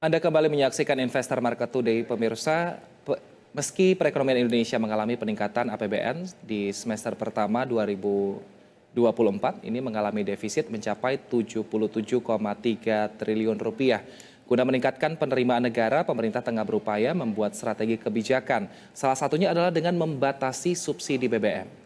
Anda kembali menyaksikan Investor Market Today, pemirsa. Meski perekonomian Indonesia mengalami peningkatan APBN di semester pertama 2024, ini mengalami defisit mencapai 77,3 triliun rupiah. Guna meningkatkan penerimaan negara, pemerintah tengah berupaya membuat strategi kebijakan. Salah satunya adalah dengan membatasi subsidi BBM.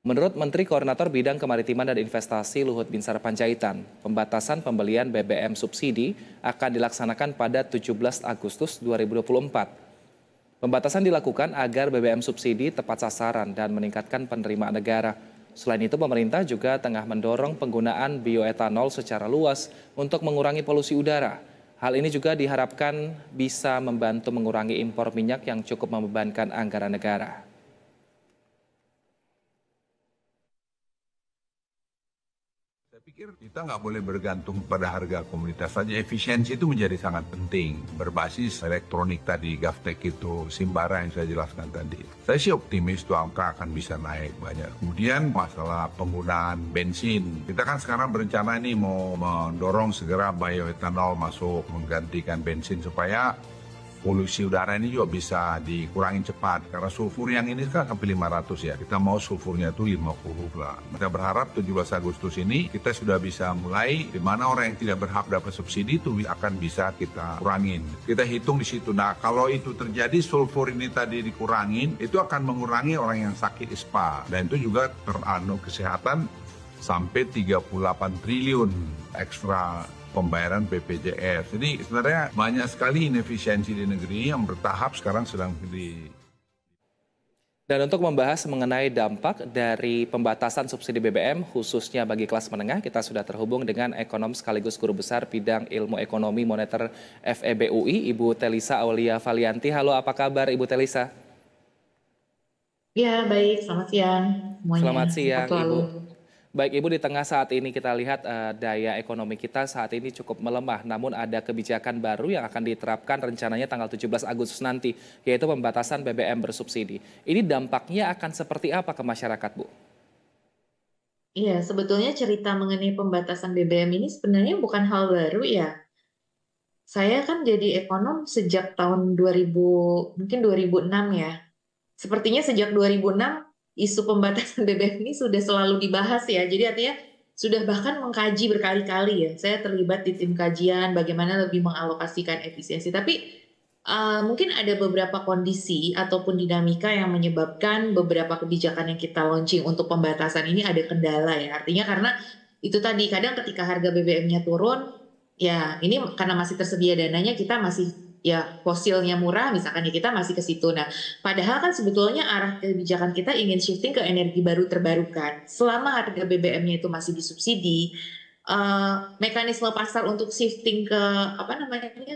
Menurut Menteri Koordinator Bidang Kemaritiman dan Investasi Luhut Binsar Panjaitan, pembatasan pembelian BBM subsidi akan dilaksanakan pada 17 Agustus 2024. Pembatasan dilakukan agar BBM subsidi tepat sasaran dan meningkatkan penerimaan negara. Selain itu, pemerintah juga tengah mendorong penggunaan bioetanol secara luas untuk mengurangi polusi udara. Hal ini juga diharapkan bisa membantu mengurangi impor minyak yang cukup membebankan anggaran negara. Saya pikir kita nggak boleh bergantung pada harga komoditas saja. Efisiensi itu menjadi sangat penting. Berbasis elektronik tadi, GovTech itu, Simbara yang saya jelaskan tadi. Saya sih optimis tuh angka akan bisa naik banyak. Kemudian masalah penggunaan bensin. Kita kan sekarang berencana ini mau mendorong segera bioetanol masuk, menggantikan bensin supaya polusi udara ini juga bisa dikurangin cepat. Karena sulfur yang ini kan sampai 500 ya. Kita mau sulfurnya itu 50 lah. Kita berharap 17 Agustus ini kita sudah bisa mulai di mana orang yang tidak berhak dapat subsidi itu akan bisa kita kurangin. Kita hitung di situ. Nah, kalau itu terjadi sulfur ini tadi dikurangin, itu akan mengurangi orang yang sakit ISPA. Dan itu juga kesehatan sampai 38 triliun ekstra pembayaran BPJS. Jadi sebenarnya banyak sekali inefisiensi di negeri yang bertahap sekarang sedang Dan untuk membahas mengenai dampak dari pembatasan subsidi BBM khususnya bagi kelas menengah, kita sudah terhubung dengan ekonom sekaligus guru besar bidang ilmu ekonomi moneter FEB UI, Ibu Telisa Aulia Valianti. Halo, apa kabar Ibu Telisa? Ya, baik. Selamat siang Selamat semuanya. Sehat siang selalu. Ibu. Baik Ibu, di tengah saat ini kita lihat daya ekonomi kita saat ini cukup melemah, namun ada kebijakan baru yang akan diterapkan rencananya tanggal 17 Agustus nanti, yaitu pembatasan BBM bersubsidi. Ini dampaknya akan seperti apa ke masyarakat, Bu? Iya, sebetulnya cerita mengenai pembatasan BBM ini sebenarnya bukan hal baru ya. Saya kan jadi ekonom sejak tahun 2000, mungkin 2006 ya. Sepertinya sejak 2006 isu pembatasan BBM ini sudah selalu dibahas ya. Jadi artinya sudah bahkan mengkaji berkali-kali ya. Saya terlibat di tim kajian bagaimana lebih mengalokasikan efisiensi. Tapi mungkin ada beberapa kondisi ataupun dinamika yang menyebabkan beberapa kebijakan yang kita launching untuk pembatasan ini ada kendala ya. Artinya karena itu tadi kadang ketika harga BBM-nya turun, ya ini karena masih tersedia dananya kita masih ya fosilnya murah misalkan ya kita masih ke situ. Nah, padahal kan sebetulnya arah kebijakan kita ingin shifting ke energi baru terbarukan. Selama harga BBM-nya itu masih disubsidi, mekanisme pasar untuk shifting ke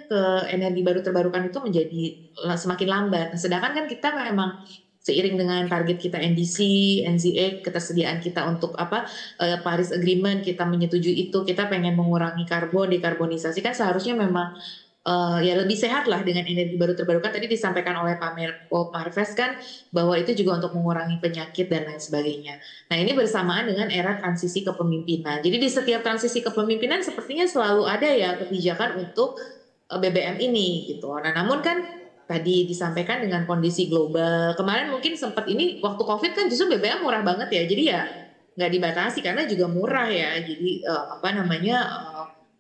ke energi baru terbarukan itu menjadi semakin lambat. Nah, sedangkan kan kita memang seiring dengan target kita NDC, NZA, ketersediaan kita untuk Paris Agreement kita menyetujui itu, kita pengen mengurangi karbon, dekarbonisasi kan seharusnya memang ya lebih sehat lah dengan energi baru terbarukan. Tadi disampaikan oleh Pak Menko Marves kan bahwa itu juga untuk mengurangi penyakit dan lain sebagainya. Nah, ini bersamaan dengan era transisi kepemimpinan. Jadi di setiap transisi kepemimpinan sepertinya selalu ada ya kebijakan untuk BBM ini gitu. Nah, namun kan tadi disampaikan dengan kondisi global. Kemarin mungkin sempat ini waktu COVID kan justru BBM murah banget ya. Jadi ya nggak dibatasi karena juga murah ya. Jadi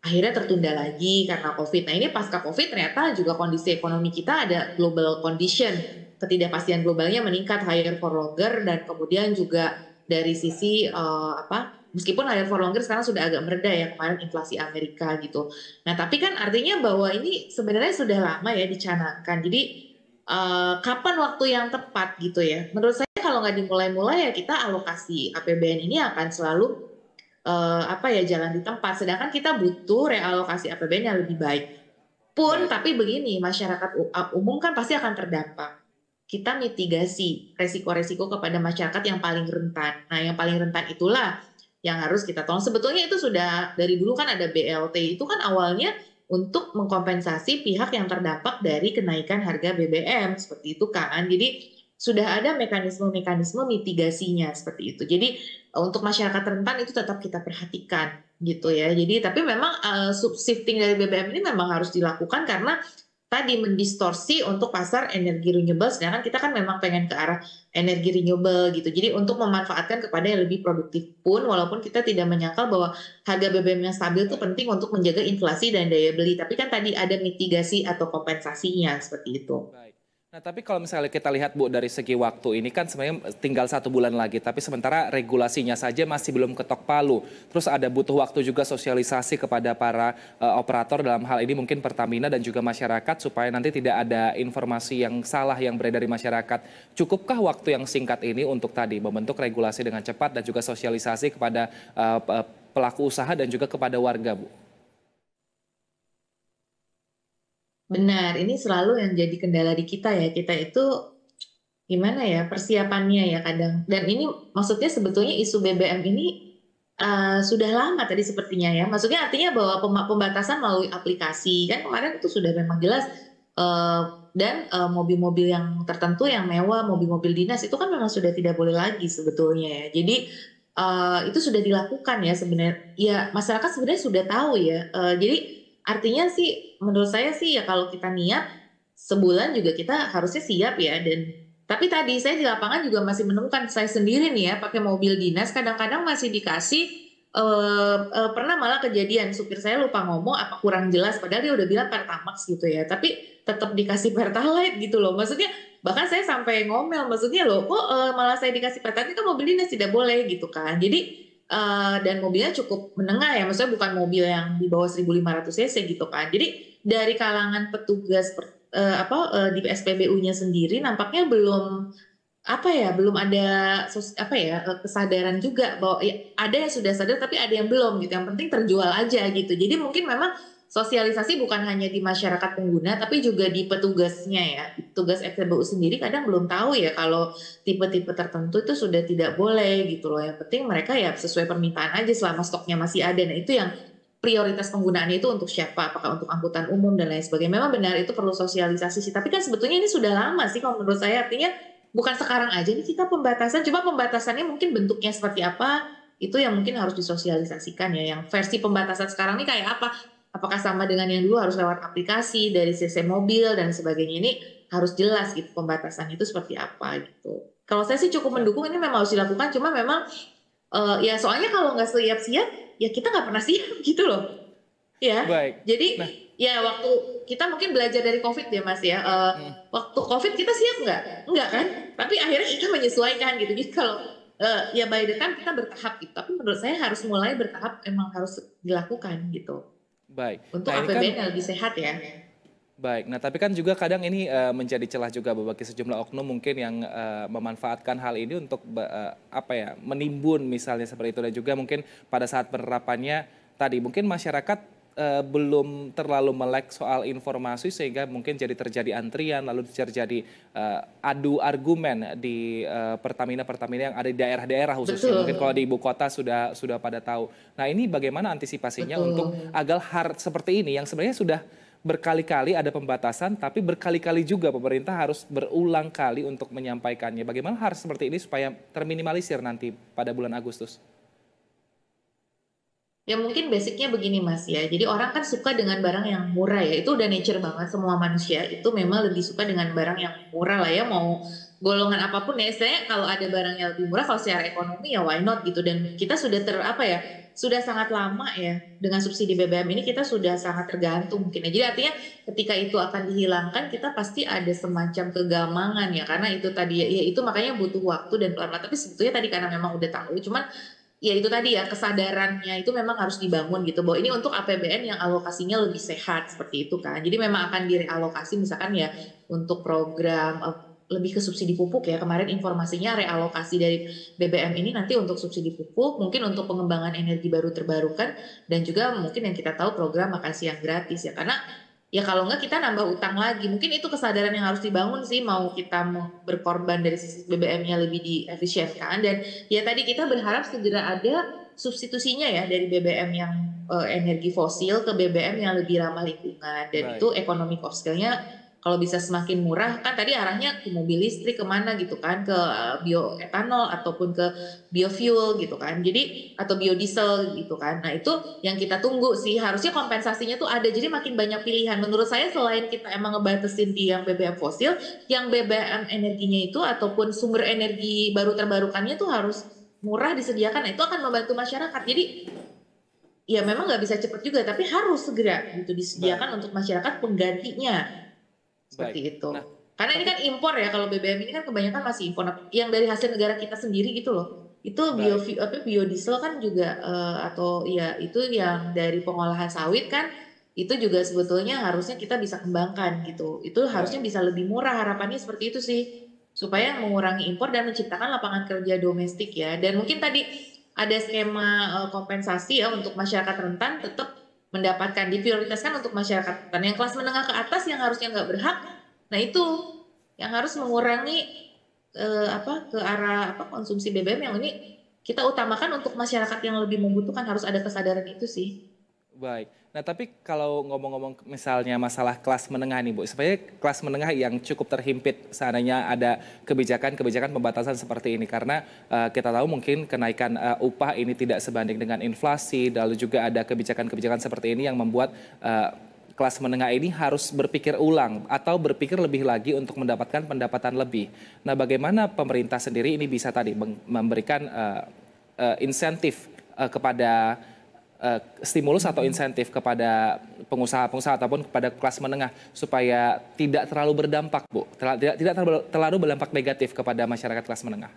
akhirnya tertunda lagi karena COVID. Nah, ini pasca COVID ternyata juga kondisi ekonomi kita ada global condition, ketidakpastian globalnya meningkat, higher for longer, dan kemudian juga dari sisi meskipun higher for longer sekarang sudah agak mereda ya kemarin inflasi Amerika gitu. Nah, tapi kan artinya bahwa ini sebenarnya sudah lama ya dicanangkan. Jadi kapan waktu yang tepat gitu ya? Menurut saya kalau nggak dimulai-mulai ya kita alokasi APBN ini akan selalu jalan di tempat. Sedangkan kita butuh realokasi APBN yang lebih baik. Tapi begini, masyarakat umum kan pasti akan terdampak. Kita mitigasi resiko-resiko kepada masyarakat yang paling rentan. Nah, yang paling rentan itulah yang harus kita tolong. Sebetulnya itu sudah dari dulu kan ada BLT. Itu kan awalnya untuk mengkompensasi pihak yang terdampak dari kenaikan harga BBM. Seperti itu kan. Jadi sudah ada mekanisme-mekanisme mitigasinya seperti itu. Jadi untuk masyarakat rentan itu tetap kita perhatikan. gitu ya. Jadi tapi memang shifting dari BBM ini memang harus dilakukan karena tadi mendistorsi untuk pasar energi renewable, sedangkan kita kan memang pengen ke arah energi renewable gitu. Jadi untuk memanfaatkan kepada yang lebih produktif pun, walaupun kita tidak menyangkal bahwa harga BBM yang stabil itu penting untuk menjaga inflasi dan daya beli. Tapi kan tadi ada mitigasi atau kompensasinya seperti itu. Baik. Nah, tapi kalau misalnya kita lihat Bu dari segi waktu ini kan sebenarnya tinggal 1 bulan lagi, tapi sementara regulasinya saja masih belum ketok palu. Terus ada butuh waktu juga sosialisasi kepada para operator dalam hal ini mungkin Pertamina dan juga masyarakat supaya nanti tidak ada informasi yang salah yang beredar di masyarakat. Cukupkah waktu yang singkat ini untuk tadi membentuk regulasi dengan cepat dan juga sosialisasi kepada pelaku usaha dan juga kepada warga, Bu? Benar, ini selalu yang jadi kendala di kita ya. Kita itu gimana ya persiapannya ya kadang. Dan ini maksudnya sebetulnya isu BBM ini sudah lama tadi sepertinya ya. Maksudnya artinya bahwa pembatasan melalui aplikasi kan kemarin itu sudah memang jelas dan mobil-mobil yang tertentu yang mewah, mobil-mobil dinas itu kan memang sudah tidak boleh lagi sebetulnya ya. Jadi itu sudah dilakukan ya sebenarnya. Ya masyarakat sebenarnya sudah tahu ya. Jadi artinya sih menurut saya sih ya kalau kita niat sebulan juga kita harusnya siap ya dan tapi tadi saya di lapangan juga masih menemukan saya sendiri nih ya pakai mobil dinas kadang-kadang masih dikasih pernah malah kejadian supir saya lupa ngomong apa kurang jelas padahal dia udah bilang Pertamax gitu ya tapi tetap dikasih Pertalite gitu loh maksudnya bahkan saya sampai ngomel maksudnya loh kok malah saya dikasih Pertalite kan mobil dinas tidak boleh gitu kan jadi dan mobilnya cukup menengah ya, maksudnya bukan mobil yang di bawah 1.500 cc gitu kan. Jadi dari kalangan petugas di SPBU-nya sendiri nampaknya belum belum ada kesadaran juga bahwa ya, ada yang sudah sadar tapi ada yang belum gitu. Yang penting terjual aja gitu. Jadi mungkin memang sosialisasi bukan hanya di masyarakat pengguna tapi juga di petugasnya ya. Petugas SPBU sendiri kadang belum tahu ya kalau tipe-tipe tertentu itu sudah tidak boleh gitu loh. Yang penting mereka ya sesuai permintaan aja selama stoknya masih ada. Nah itu yang prioritas penggunaannya itu untuk siapa? Apakah untuk angkutan umum dan lain sebagainya. Memang benar itu perlu sosialisasi sih. Tapi kan sebetulnya ini sudah lama sih kalau menurut saya. Artinya bukan sekarang aja nih kita pembatasan. Cuma pembatasannya mungkin bentuknya seperti apa itu yang mungkin harus disosialisasikan ya. Yang versi pembatasan sekarang ini kayak apa? Apakah sama dengan yang dulu harus lewat aplikasi dari CC mobil dan sebagainya ini harus jelas gitu pembatasan itu seperti apa gitu. Kalau saya sih cukup mendukung ini memang harus dilakukan cuma memang ya soalnya kalau nggak siap-siap ya kita nggak pernah siap gitu loh. Ya. Baik. Jadi Nah, ya waktu kita mungkin belajar dari COVID ya Mas ya. Waktu COVID kita siap nggak? Enggak kan? Tapi akhirnya kita menyesuaikan gitu. Jadi kalau ya by the time kita bertahap gitu. Tapi menurut saya harus mulai bertahap emang harus dilakukan gitu. baik. Untuk Nah, ini kan APBN yang lebih sehat ya. baik. Nah, tapi kan juga kadang ini menjadi celah juga bagi sejumlah oknum mungkin yang memanfaatkan hal ini untuk menimbun misalnya seperti itu dan juga mungkin pada saat penerapannya tadi mungkin masyarakat belum terlalu melek soal informasi sehingga mungkin terjadi antrian lalu terjadi adu argumen di Pertamina yang ada di daerah-daerah khususnya. Betul. Mungkin kalau di ibu kota sudah pada tahu. Nah, ini bagaimana antisipasinya Betul. untuk agar hal seperti ini yang sebenarnya sudah berkali-kali ada pembatasan, tapi berkali-kali juga pemerintah harus berulang kali untuk menyampaikannya. Bagaimana hal seperti ini supaya terminimalisir nanti pada bulan Agustus? Ya mungkin basicnya begini Mas ya. Jadi orang kan suka dengan barang yang murah ya. Itu udah nature banget semua manusia. Itu memang lebih suka dengan barang yang murah lah ya. Mau golongan apapun ya. Istilahnya kalau ada barang yang lebih murah kalau secara ekonomi ya why not gitu. Dan kita sudah sudah sangat lama ya dengan subsidi BBM ini kita sudah sangat tergantung mungkin ya. Jadi artinya ketika itu akan dihilangkan kita pasti ada semacam kegamangan ya. Karena itu tadi ya itu makanya butuh waktu dan pelan-pelan. Tapi sebetulnya tadi karena memang udah tahu. Cuman ya itu tadi ya kesadarannya itu memang harus dibangun gitu bahwa ini untuk APBN yang alokasinya lebih sehat seperti itu kan. Jadi memang akan direalokasi misalkan ya untuk program lebih ke subsidi pupuk ya. Kemarin informasinya realokasi dari BBM ini nanti untuk subsidi pupuk, mungkin untuk pengembangan energi baru terbarukan dan juga mungkin yang kita tahu program makan siang gratis ya. Karena ya kalau enggak kita nambah utang lagi. Mungkin itu kesadaran yang harus dibangun sih mau kita berkorban dari sisi BBM-nya lebih diefisienkan dan ya tadi kita berharap segera ada substitusinya ya dari BBM yang energi fosil ke BBM yang lebih ramah lingkungan dan Baik. itu economic of scale-nya Kalau bisa semakin murah, kan tadi arahnya ke mobil listrik kemana gitu kan, ke bioetanol ataupun ke biofuel gitu kan. Jadi atau biodiesel gitu kan. Nah, itu yang kita tunggu sih. Harusnya kompensasinya tuh ada. Jadi makin banyak pilihan. Menurut saya selain kita emang ngebatasin di yang BBM fosil, yang BBM energinya itu ataupun sumber energi baru terbarukannya tuh harus murah disediakan. Nah, itu akan membantu masyarakat. Jadi ya memang nggak bisa cepat juga, tapi harus segera gitu Baik, disediakan untuk masyarakat penggantinya. baik. Seperti itu. Nah, Karena ini tapi kan impor ya, kalau BBM ini kan kebanyakan masih impor yang dari hasil negara kita sendiri gitu loh. Itu baik, biodiesel kan juga atau ya itu yang dari pengolahan sawit kan itu juga sebetulnya harusnya kita bisa kembangkan gitu. Itu harusnya baik, bisa lebih murah, harapannya seperti itu sih. baik, Supaya mengurangi impor dan menciptakan lapangan kerja domestik ya. Dan mungkin tadi ada skema kompensasi ya untuk masyarakat rentan tetap mendapatkan, diprioritaskan untuk masyarakat rentan. Yang kelas menengah ke atas yang harusnya nggak berhak, nah itu yang harus mengurangi ke arah konsumsi BBM yang ini kita utamakan untuk masyarakat yang lebih membutuhkan, harus ada kesadaran itu sih. baik. Nah, tapi kalau ngomong-ngomong misalnya masalah kelas menengah nih, Bu, sebenarnya kelas menengah yang cukup terhimpit seandainya ada kebijakan-kebijakan pembatasan seperti ini, karena kita tahu mungkin kenaikan upah ini tidak sebanding dengan inflasi, lalu juga ada kebijakan-kebijakan seperti ini yang membuat kelas menengah ini harus berpikir ulang atau berpikir lebih lagi untuk mendapatkan pendapatan lebih. Nah, bagaimana pemerintah sendiri ini bisa tadi memberikan insentif kepada stimulus atau insentif kepada pengusaha-pengusaha ataupun kepada kelas menengah supaya tidak terlalu berdampak, Bu, tidak terlalu berdampak negatif kepada masyarakat kelas menengah.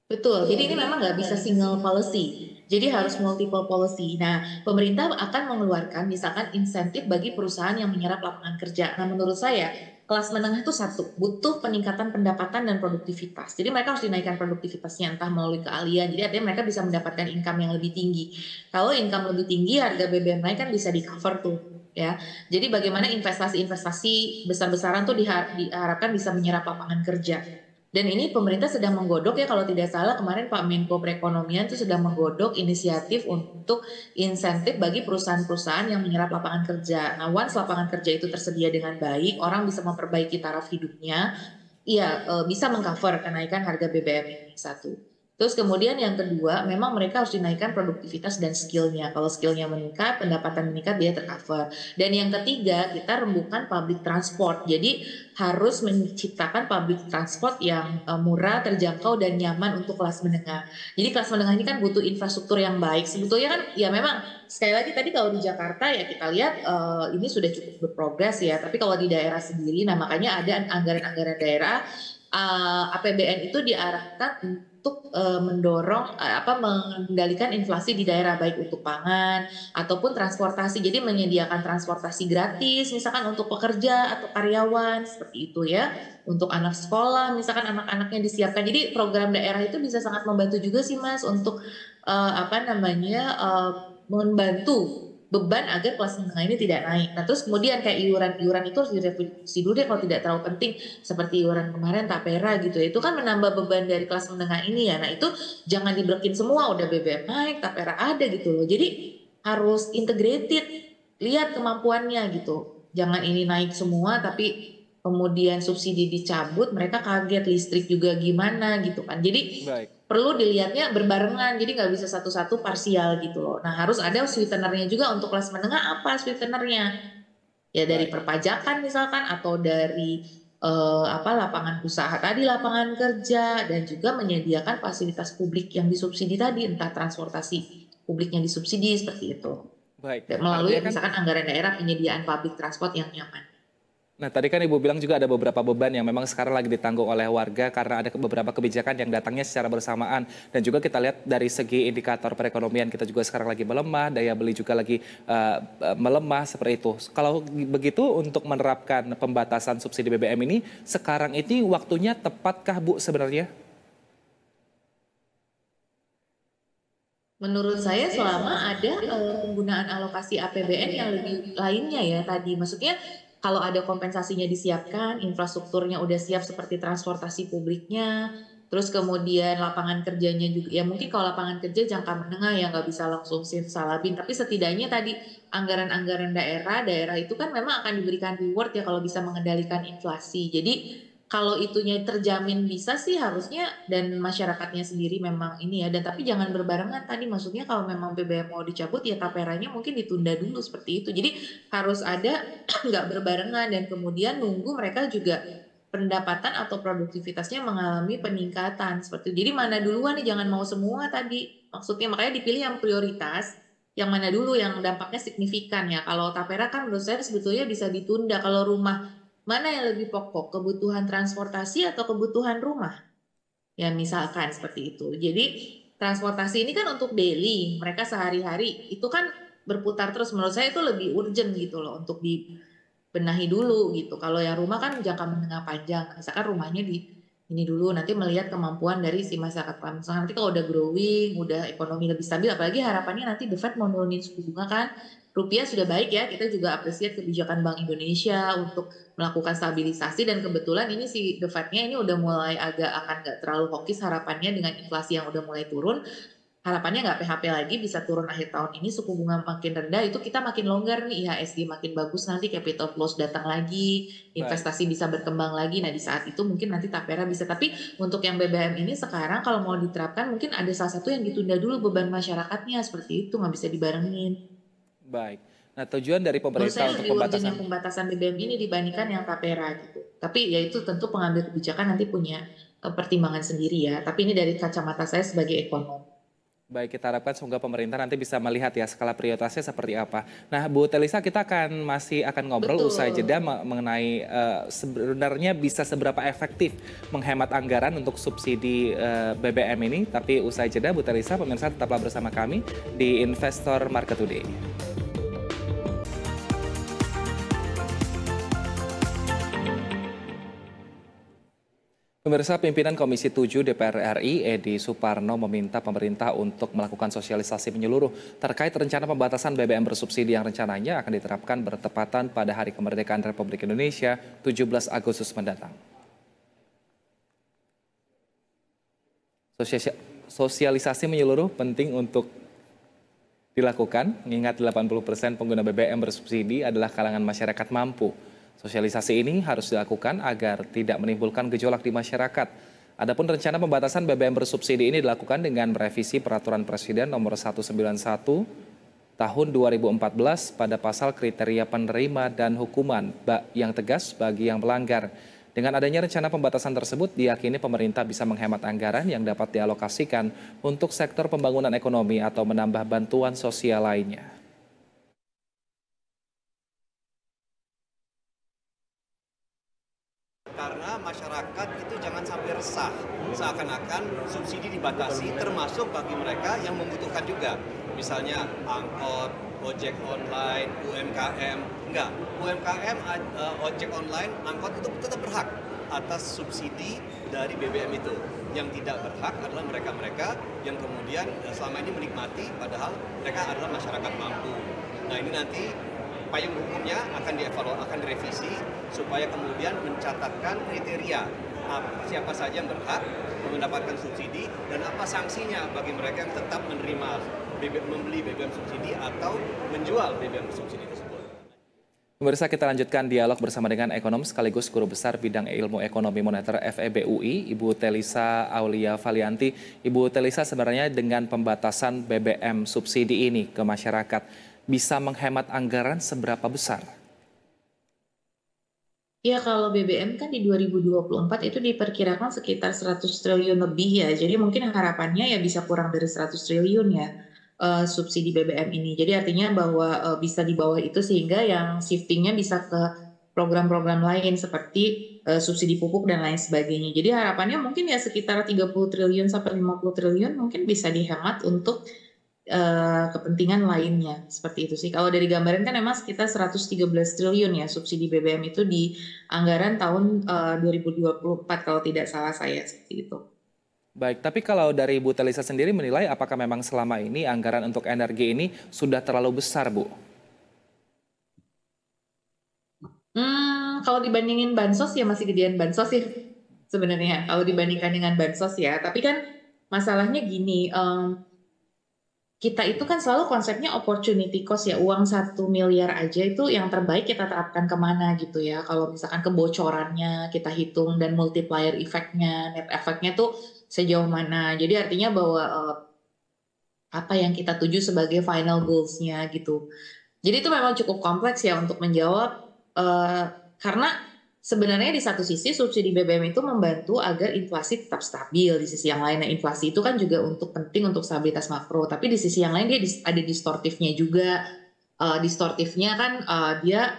Betul, jadi ini memang nggak bisa single policy, jadi harus multiple policy. Nah, pemerintah akan mengeluarkan misalkan insentif bagi perusahaan yang menyerap lapangan kerja. Nah, menurut saya kelas menengah itu satu, butuh peningkatan pendapatan dan produktivitas. Jadi mereka harus dinaikkan produktivitasnya entah melalui keahlian, jadi artinya mereka bisa mendapatkan income yang lebih tinggi. Kalau income lebih tinggi, harga BBM naik kan bisa di cover tuh. Ya, jadi bagaimana investasi-investasi besar-besaran tuh diharapkan bisa menyerap lapangan kerja. Dan ini pemerintah sedang menggodok ya, kalau tidak salah kemarin Pak Menko Perekonomian itu sedang menggodok inisiatif untuk insentif bagi perusahaan-perusahaan yang menyerap lapangan kerja. Nah, once lapangan kerja itu tersedia dengan baik, orang bisa memperbaiki taraf hidupnya, iya bisa mengcover kenaikan harga BBM ini satu. Terus kemudian yang kedua, memang mereka harus dinaikkan produktivitas dan skillnya. Kalau skillnya meningkat, pendapatan meningkat, dia tercover. Dan yang ketiga, kita rembukan public transport. Jadi harus menciptakan public transport yang murah, terjangkau, dan nyaman untuk kelas menengah. Jadi kelas menengah ini kan butuh infrastruktur yang baik. Sebetulnya kan ya memang sekali lagi tadi kalau di Jakarta ya kita lihat ini sudah cukup berprogres ya. Tapi kalau di daerah sendiri, nah makanya ada anggaran-anggaran daerah APBN itu diarahkan untuk mendorong mengendalikan inflasi di daerah baik untuk pangan ataupun transportasi. Jadi menyediakan transportasi gratis misalkan untuk pekerja atau karyawan seperti itu ya. Untuk anak sekolah misalkan anak-anaknya disiapkan. Jadi program daerah itu bisa sangat membantu juga sih Mas untuk membantu beban agar kelas menengah ini tidak naik. Nah, terus kemudian kayak iuran-iuran itu harus direvisi dulu deh kalau tidak terlalu penting, seperti iuran kemarin Tapera gitu ya. Itu kan menambah beban dari kelas menengah ini ya. Nah, itu jangan dibrekin semua, udah BBM naik, Tapera ada gitu loh. Jadi harus integrated, lihat kemampuannya gitu. Jangan ini naik semua tapi kemudian subsidi dicabut, mereka kaget listrik juga gimana gitu kan. Jadi Baik, perlu dilihatnya berbarengan, jadi nggak bisa satu-satu parsial gitu loh. Nah, harus ada sweetenernya juga untuk kelas menengah. Apa sweetenernya? Ya dari baik. perpajakan misalkan atau dari lapangan usaha tadi, lapangan kerja, dan juga menyediakan fasilitas publik yang disubsidi tadi, entah transportasi publik yang disubsidi seperti itu. Baik, Dan artinya melalui kan. misalkan anggaran daerah penyediaan public transport yang nyaman. Nah, tadi kan Ibu bilang juga ada beberapa beban yang memang sekarang lagi ditanggung oleh warga karena ada beberapa kebijakan yang datangnya secara bersamaan. Dan juga kita lihat dari segi indikator perekonomian kita juga sekarang lagi melemah, daya beli juga lagi melemah seperti itu. Kalau begitu untuk menerapkan pembatasan subsidi BBM ini, sekarang ini waktunya tepatkah Bu sebenarnya? Menurut saya selama ada penggunaan alokasi APBN yang lebih lainnya ya tadi, maksudnya kalau ada kompensasinya disiapkan, infrastrukturnya udah siap seperti transportasi publiknya, terus kemudian lapangan kerjanya juga, ya mungkin kalau lapangan kerja jangka menengah ya nggak bisa langsung simsalabim, tapi setidaknya tadi anggaran-anggaran daerah itu kan memang akan diberikan reward ya kalau bisa mengendalikan inflasi. Jadi kalau itunya terjamin bisa sih harusnya, dan masyarakatnya sendiri memang ini ya, dan tapi jangan berbarengan tadi, maksudnya kalau memang BBM mau dicabut ya taperanya mungkin ditunda dulu seperti itu. Jadi harus ada nggak berbarengan, dan kemudian nunggu mereka juga pendapatan atau produktivitasnya mengalami peningkatan seperti itu. Jadi mana duluan nih, jangan mau semua tadi. Maksudnya makanya dipilih yang prioritas, yang mana dulu yang dampaknya signifikan ya. Kalau tapera kan menurut saya sebetulnya bisa ditunda. Kalau rumah, mana yang lebih pokok, kebutuhan transportasi atau kebutuhan rumah? Ya misalkan seperti itu. Jadi transportasi ini kan untuk daily, mereka sehari-hari itu kan berputar terus. Menurut saya itu lebih urgent gitu loh untuk dibenahi dulu gitu. Kalau yang rumah kan jangka menengah panjang. Misalkan rumahnya di ini dulu, nanti melihat kemampuan dari si masyarakat. Misalkan nanti kalau udah growing, udah ekonomi lebih stabil, apalagi harapannya nanti The Fed mau nurunin suku bunga kan. Rupiah sudah baik ya, kita juga apresiasi kebijakan Bank Indonesia untuk melakukan stabilisasi, dan kebetulan ini si The Fed-nya ini udah mulai agak akan nggak terlalu hawkish harapannya dengan inflasi yang udah mulai turun. Harapannya nggak PHP lagi, bisa turun akhir tahun ini, suku bunga makin rendah, itu kita makin longgar nih, IHSG makin bagus, nanti capital flows datang lagi, Baik. investasi bisa berkembang lagi. Nah di saat itu mungkin nanti tapera bisa, tapi untuk yang BBM ini sekarang kalau mau diterapkan mungkin ada salah satu yang ditunda dulu beban masyarakatnya, seperti itu nggak bisa dibarengin. Baik. Nah, tujuan dari Menurut pemerintah saya untuk lebih urgent pembatasan yang pembatasan BBM ini dibandingkan yang tapera gitu. Tapi ya itu tentu pengambil kebijakan nanti punya pertimbangan sendiri ya. Tapi ini dari kacamata saya sebagai ekonom. baik, kita harapkan semoga pemerintah nanti bisa melihat ya skala prioritasnya seperti apa. Nah, Bu Telisa, kita masih akan ngobrol usai Betul. jeda mengenai sebenarnya bisa seberapa efektif menghemat anggaran untuk subsidi BBM ini. Tapi usai jeda, Bu Telisa, pemirsa tetaplah bersama kami di Investor Market Today. Pemirsa, pimpinan Komisi 7 DPR RI, Edi Suparno, meminta pemerintah untuk melakukan sosialisasi menyeluruh terkait rencana pembatasan BBM bersubsidi yang rencananya akan diterapkan bertepatan pada Hari Kemerdekaan Republik Indonesia 17 Agustus mendatang. Sosialisasi menyeluruh penting untuk dilakukan, mengingat 80% pengguna BBM bersubsidi adalah kalangan masyarakat mampu. Sosialisasi ini harus dilakukan agar tidak menimbulkan gejolak di masyarakat. Adapun rencana pembatasan BBM bersubsidi ini dilakukan dengan merevisi Peraturan Presiden Nomor 191 Tahun 2014 pada pasal kriteria penerima dan hukuman yang tegas bagi yang melanggar. Dengan adanya rencana pembatasan tersebut, diyakini pemerintah bisa menghemat anggaran yang dapat dialokasikan untuk sektor pembangunan ekonomi atau menambah bantuan sosial lainnya. Karena masyarakat itu jangan sampai resah, seakan-akan subsidi dibatasi termasuk bagi mereka yang membutuhkan juga. Misalnya angkot, ojek online, UMKM. Enggak, UMKM, ojek online, angkot itu tetap berhak atas subsidi dari BBM itu. Yang tidak berhak adalah mereka-mereka yang kemudian selama ini menikmati padahal mereka adalah masyarakat mampu. Nah ini nanti payung hukumnya akan dievaluasi, akan direvisi supaya kemudian mencatatkan kriteria siapa saja yang berhak mendapatkan subsidi dan apa sanksinya bagi mereka yang tetap menerima membeli BBM subsidi atau menjual BBM subsidi tersebut. Pemirsa, kita lanjutkan dialog bersama dengan ekonom sekaligus guru besar bidang ilmu ekonomi moneter FEB UI, Ibu Telisa Aulia Valianti. Ibu Telisa, sebenarnya dengan pembatasan BBM subsidi ini ke masyarakat, bisa menghemat anggaran seberapa besar? Ya kalau BBM kan di 2024 itu diperkirakan sekitar 100 triliun lebih ya. Jadi mungkin harapannya ya bisa kurang dari 100 triliun ya subsidi BBM ini. Jadi artinya bahwa bisa di bawah itu sehingga yang shiftingnya bisa ke program-program lain seperti subsidi pupuk dan lain sebagainya. Jadi harapannya mungkin ya sekitar 30 triliun sampai 50 triliun mungkin bisa dihemat untuk kepentingan lainnya, seperti itu sih. Kalau dari gambaran kan memang sekitar 113 triliun ya subsidi BBM itu di anggaran tahun 2024 kalau tidak salah saya, seperti itu. Baik, tapi kalau dari Bu Telisa sendiri menilai apakah memang selama ini anggaran untuk energi ini sudah terlalu besar, Bu? Kalau dibandingin bansos ya masih gedean bansos ya. sebenarnya kalau dibandingkan dengan bansos ya. Tapi kan masalahnya gini, kita itu kan selalu konsepnya opportunity cost ya, uang 1 miliar aja itu yang terbaik kita terapkan kemana gitu ya. Kalau misalkan kebocorannya kita hitung dan multiplier efeknya, net efeknya tuh sejauh mana. Jadi artinya bahwa apa yang kita tuju sebagai final goals-nya gitu. Jadi itu memang cukup kompleks ya untuk menjawab, karena sebenarnya di satu sisi subsidi BBM itu membantu agar inflasi tetap stabil. Di sisi yang lain, nah inflasi itu kan juga penting untuk stabilitas makro. Tapi di sisi yang lain dia ada distortifnya juga. Distortifnya kan dia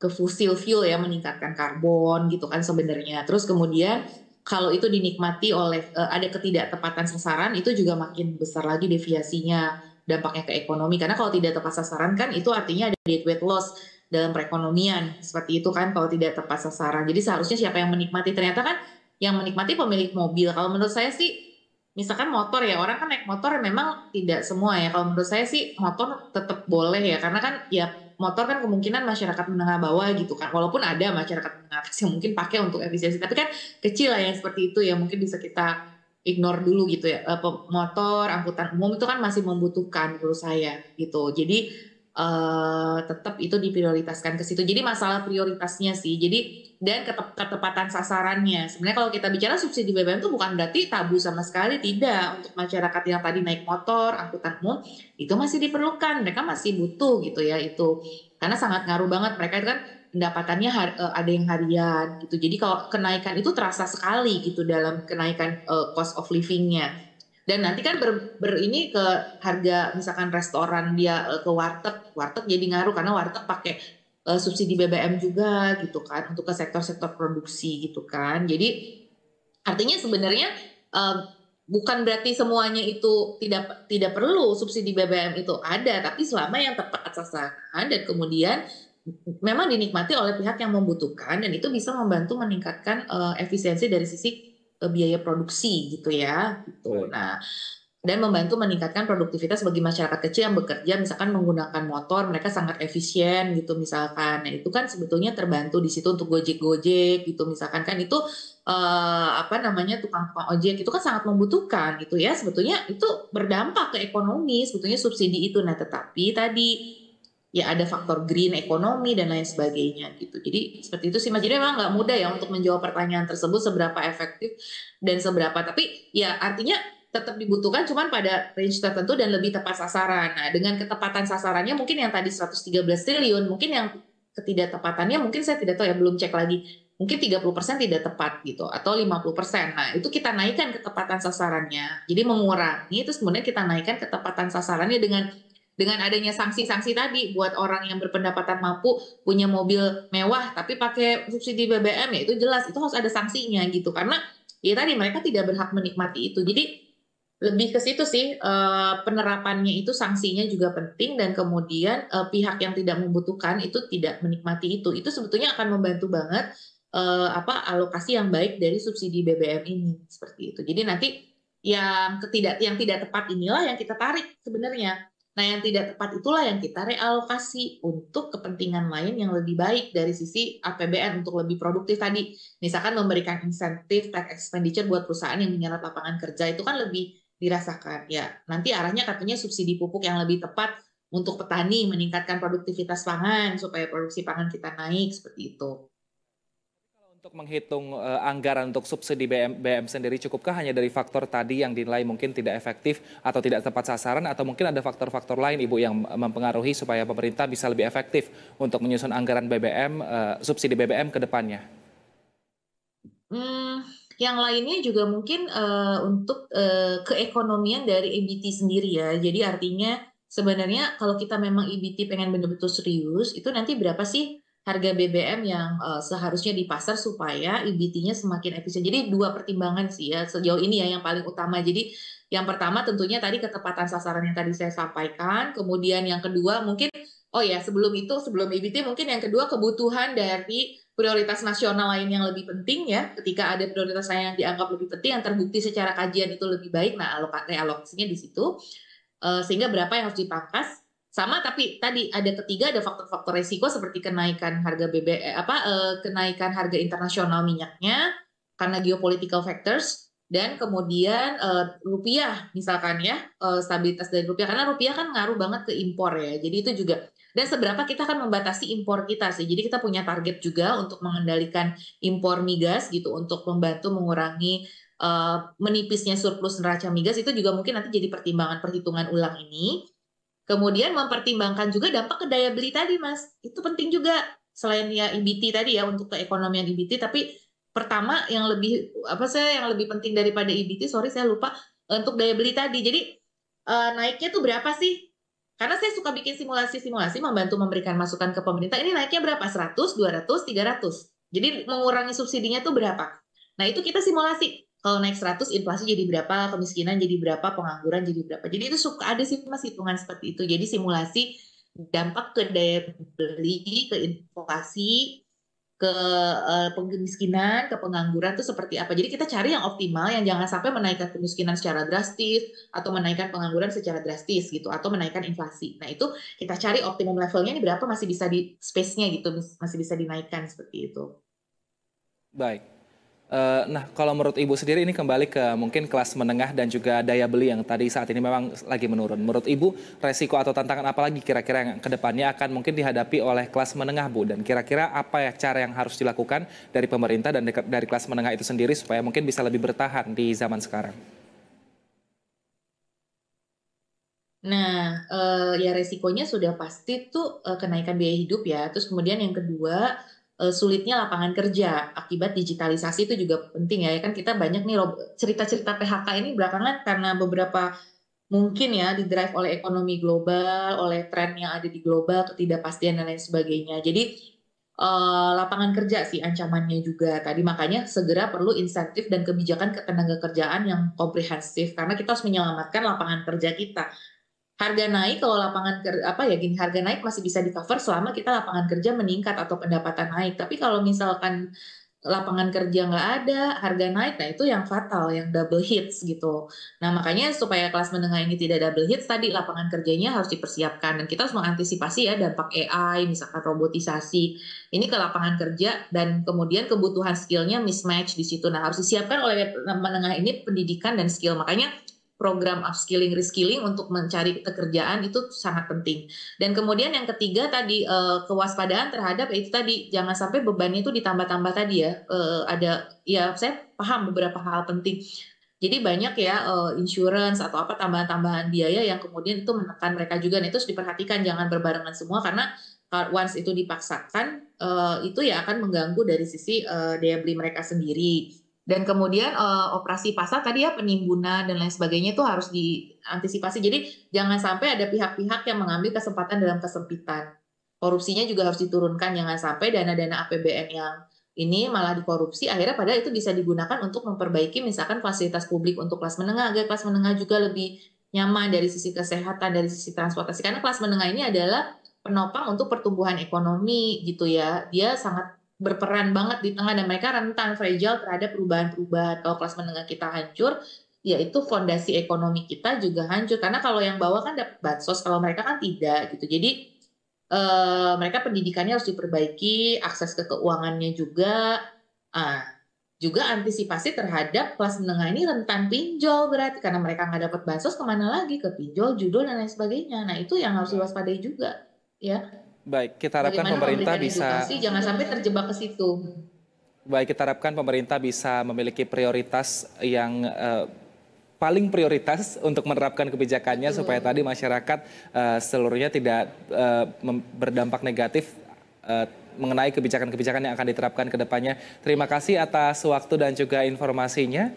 ke fossil fuel ya, meningkatkan karbon gitu kan sebenarnya. Terus kemudian kalau itu dinikmati oleh ada ketidaktepatan sasaran, itu juga makin besar lagi deviasinya, dampaknya ke ekonomi. Karena kalau tidak tepat sasaran kan itu artinya ada deadweight loss dalam perekonomian, seperti itu kan kalau tidak tepat sasaran. Jadi seharusnya siapa yang menikmati? Ternyata kan yang menikmati pemilik mobil. Kalau menurut saya sih, misalkan motor ya, orang kan naik motor memang tidak semua ya. Kalau menurut saya sih motor tetap boleh ya, karena kan ya motor kan kemungkinan masyarakat menengah bawah gitu kan. Walaupun ada masyarakat menengah atas yang mungkin pakai untuk efisiensi, tapi kan kecil lah yang seperti itu ya, mungkin bisa kita ignore dulu gitu ya. Motor, angkutan umum itu kan masih membutuhkan menurut saya gitu. Jadi tetap itu diprioritaskan ke situ. Jadi masalah prioritasnya sih. Jadi dan ketepatan sasarannya. Sebenarnya kalau kita bicara subsidi BBM itu bukan berarti tabu sama sekali, tidak. Untuk masyarakat yang tadi naik motor, angkutan umum itu masih diperlukan. Mereka masih butuh gitu ya itu. Karena sangat ngaruh banget, mereka itu kan pendapatannya ada yang harian gitu. Jadi kalau kenaikan itu terasa sekali gitu dalam kenaikan cost of living-nya. Dan nanti kan ini ke harga, misalkan restoran dia ke warteg jadi ngaruh karena warteg pakai subsidi BBM juga gitu kan untuk ke sektor-sektor produksi gitu kan. Jadi artinya sebenarnya bukan berarti semuanya itu tidak perlu subsidi BBM itu ada, tapi selama yang tepat sasaran dan kemudian memang dinikmati oleh pihak yang membutuhkan, dan itu bisa membantu meningkatkan efisiensi dari sisi biaya produksi gitu ya gitu. Nah, dan membantu meningkatkan produktivitas bagi masyarakat kecil yang bekerja misalkan menggunakan motor, mereka sangat efisien gitu misalkan. Nah, itu kan sebetulnya terbantu di situ untuk Gojek gitu misalkan kan itu tukang-tukang ojek itu kan sangat membutuhkan gitu ya. Sebetulnya itu berdampak ke ekonomi sebetulnya subsidi itu. Nah, tetapi tadi ya ada faktor green ekonomi dan lain sebagainya gitu. Jadi seperti itu sih Mas. Jadi memang nggak mudah ya untuk menjawab pertanyaan tersebut seberapa efektif dan seberapa. Tapi ya artinya tetap dibutuhkan cuman pada range tertentu dan lebih tepat sasaran. Nah, dengan ketepatan sasarannya mungkin yang tadi 113 triliun, mungkin yang ketidaktepatannya mungkin saya tidak tahu ya, belum cek lagi. Mungkin 30% tidak tepat gitu atau 50%. Nah, itu kita naikkan ketepatan sasarannya. Jadi mengurangi, terus kemudian kita naikkan ketepatan sasarannya dengan adanya sanksi-sanksi tadi buat orang yang berpendapatan mampu punya mobil mewah tapi pakai subsidi BBM, ya itu jelas itu harus ada sanksinya gitu, karena ya tadi mereka tidak berhak menikmati itu. Jadi lebih ke situ sih, penerapannya itu sanksinya juga penting, dan kemudian pihak yang tidak membutuhkan itu tidak menikmati itu sebetulnya akan membantu banget alokasi yang baik dari subsidi BBM ini seperti itu. Jadi nanti yang tidak tepat inilah yang kita tarik sebenarnya. Nah, yang tidak tepat itulah yang kita realokasi untuk kepentingan lain yang lebih baik dari sisi APBN untuk lebih produktif tadi. Misalkan memberikan insentif tax expenditure buat perusahaan yang menyerap lapangan kerja, itu kan lebih dirasakan. Ya, nanti arahnya katanya subsidi pupuk yang lebih tepat untuk petani, meningkatkan produktivitas pangan supaya produksi pangan kita naik seperti itu. Untuk menghitung anggaran untuk subsidi BBM sendiri, cukupkah hanya dari faktor tadi yang dinilai mungkin tidak efektif atau tidak tepat sasaran, atau mungkin ada faktor-faktor lain Ibu yang mempengaruhi supaya pemerintah bisa lebih efektif untuk menyusun anggaran BBM, subsidi BBM ke depannya? Yang lainnya juga mungkin untuk keekonomian dari EBT sendiri ya. Jadi artinya sebenarnya kalau kita memang EBT pengen benar-benar serius, itu nanti berapa sih harga BBM yang seharusnya di pasar supaya EBT-nya semakin efisien. Jadi dua pertimbangan sih ya sejauh ini ya yang paling utama. Jadi yang pertama tentunya tadi ketepatan sasaran yang tadi saya sampaikan. Kemudian yang kedua mungkin, sebelum EBT mungkin yang kedua kebutuhan dari prioritas nasional lain yang lebih penting ya. Ketika ada prioritas lain yang dianggap lebih penting, yang terbukti secara kajian itu lebih baik, nah realokasinya di situ. Sehingga berapa yang harus dipangkas. Sama, tapi tadi ada ketiga, ada faktor-faktor resiko seperti kenaikan harga kenaikan harga internasional minyaknya, karena geopolitical factors, dan kemudian rupiah misalkan ya, stabilitas dari rupiah, karena rupiah kan ngaruh banget ke impor ya, jadi itu juga. Dan seberapa kita akan membatasi impor kita sih, jadi kita punya target juga untuk mengendalikan impor migas gitu, untuk membantu mengurangi menipisnya surplus neraca migas, itu juga mungkin nanti jadi pertimbangan perhitungan ulang ini. Kemudian mempertimbangkan juga dampak ke daya beli tadi, Mas. Itu penting juga. Selain ya EBT tadi ya, untuk keekonomian EBT, tapi pertama yang lebih yang lebih penting daripada EBT, sorry saya lupa, untuk daya beli tadi. Jadi naiknya tuh berapa sih? Karena saya suka bikin simulasi-simulasi membantu memberikan masukan ke pemerintah. Ini naiknya berapa? 100, 200, 300. Jadi mengurangi subsidinya tuh berapa? Nah, itu kita simulasi. Kalau naik 100, inflasi jadi berapa, kemiskinan jadi berapa, pengangguran jadi berapa. Jadi itu suka ada sih Mas hitungan seperti itu. Jadi simulasi dampak ke daya beli, ke inflasi, ke kemiskinan, ke pengangguran itu seperti apa. Jadi kita cari yang optimal, yang jangan sampai menaikkan kemiskinan secara drastis, atau menaikkan pengangguran secara drastis gitu, atau menaikkan inflasi. Nah itu kita cari optimum levelnya ini berapa, masih bisa di space-nya gitu, masih bisa dinaikkan seperti itu. Baik. Nah, kalau menurut Ibu sendiri ini kembali ke mungkin kelas menengah dan juga daya beli yang tadi saat ini memang lagi menurun. Menurut Ibu, resiko atau tantangan apa lagi kira-kira yang kedepannya akan mungkin dihadapi oleh kelas menengah, Bu? Dan kira-kira apa ya cara yang harus dilakukan dari pemerintah dan dari kelas menengah itu sendiri supaya mungkin bisa lebih bertahan di zaman sekarang? Nah, ya resikonya sudah pasti tuh kenaikan biaya hidup ya. Terus kemudian yang kedua, sulitnya lapangan kerja akibat digitalisasi itu juga penting ya. Kan kita banyak nih cerita-cerita PHK ini belakangan karena beberapa mungkin ya didrive oleh ekonomi global, oleh tren yang ada di global, ketidakpastian dan lain sebagainya. Jadi lapangan kerja sih ancamannya juga tadi, makanya segera perlu insentif dan kebijakan ketenaga kerjaan yang komprehensif karena kita harus menyelamatkan lapangan kerja kita. Harga naik kalau harga naik masih bisa di-cover selama kita lapangan kerja meningkat atau pendapatan naik. Tapi kalau misalkan lapangan kerja nggak ada, harga naik, nah itu yang fatal, yang double hits gitu. Nah makanya supaya kelas menengah ini tidak double hits tadi, lapangan kerjanya harus dipersiapkan dan kita harus mengantisipasi ya dampak AI, misalkan robotisasi ini ke lapangan kerja, dan kemudian kebutuhan skillnya mismatch di situ. Nah harus disiapkan oleh menengah ini pendidikan dan skill. Makanya program upskilling, reskilling untuk mencari pekerjaan itu sangat penting. Dan kemudian yang ketiga tadi kewaspadaan terhadap itu tadi, jangan sampai bebannya itu ditambah-tambah tadi ya. Saya paham beberapa hal penting. Jadi banyak ya insurance atau apa tambahan-tambahan biaya yang kemudian itu menekan mereka juga. Nah itu harus diperhatikan, jangan berbarengan semua karena once itu dipaksakan itu ya akan mengganggu dari sisi daya beli mereka sendiri. Dan kemudian operasi pasar tadi ya, penimbunan dan lain sebagainya itu harus diantisipasi. Jadi jangan sampai ada pihak-pihak yang mengambil kesempatan dalam kesempitan. Korupsinya juga harus diturunkan, jangan sampai dana-dana APBN yang ini malah dikorupsi, akhirnya padahal itu bisa digunakan untuk memperbaiki misalkan fasilitas publik untuk kelas menengah, agar kelas menengah juga lebih nyaman dari sisi kesehatan, dari sisi transportasi. Karena kelas menengah ini adalah penopang untuk pertumbuhan ekonomi gitu ya. Dia sangat berperan banget di tengah dan mereka rentan fragile terhadap perubahan-perubahan. Kalau kelas menengah kita hancur, ya itu fondasi ekonomi kita juga hancur. Karena kalau yang bawah kan dapat bansos, kalau mereka kan tidak gitu. Jadi mereka pendidikannya harus diperbaiki, akses ke keuangannya juga. Juga antisipasi terhadap kelas menengah ini rentan pinjol berarti karena mereka nggak dapat bansos, kemana lagi, ke pinjol, judul dan lain sebagainya. Nah itu yang harus diwaspadai juga ya. Baik, kita harapkan pemerintah bisa jangan sampai terjebak ke situ. Baik, kita harapkan pemerintah bisa memiliki prioritas yang paling prioritas untuk menerapkan kebijakannya supaya tadi masyarakat seluruhnya tidak berdampak negatif mengenai kebijakan-kebijakan yang akan diterapkan ke depannya. Terima kasih atas waktu dan juga informasinya.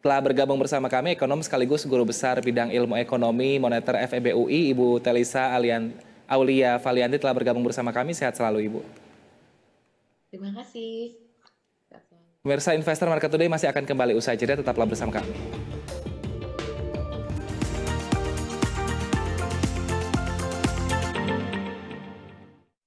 Telah bergabung bersama kami ekonom sekaligus guru besar bidang ilmu ekonomi moneter FEB UI, Ibu Telisa Aulia Valianti telah bergabung bersama kami. Sehat selalu, Ibu. Terima kasih. Pemirsa Investor Market Today masih akan kembali usai jeda, tetaplah bersama kami.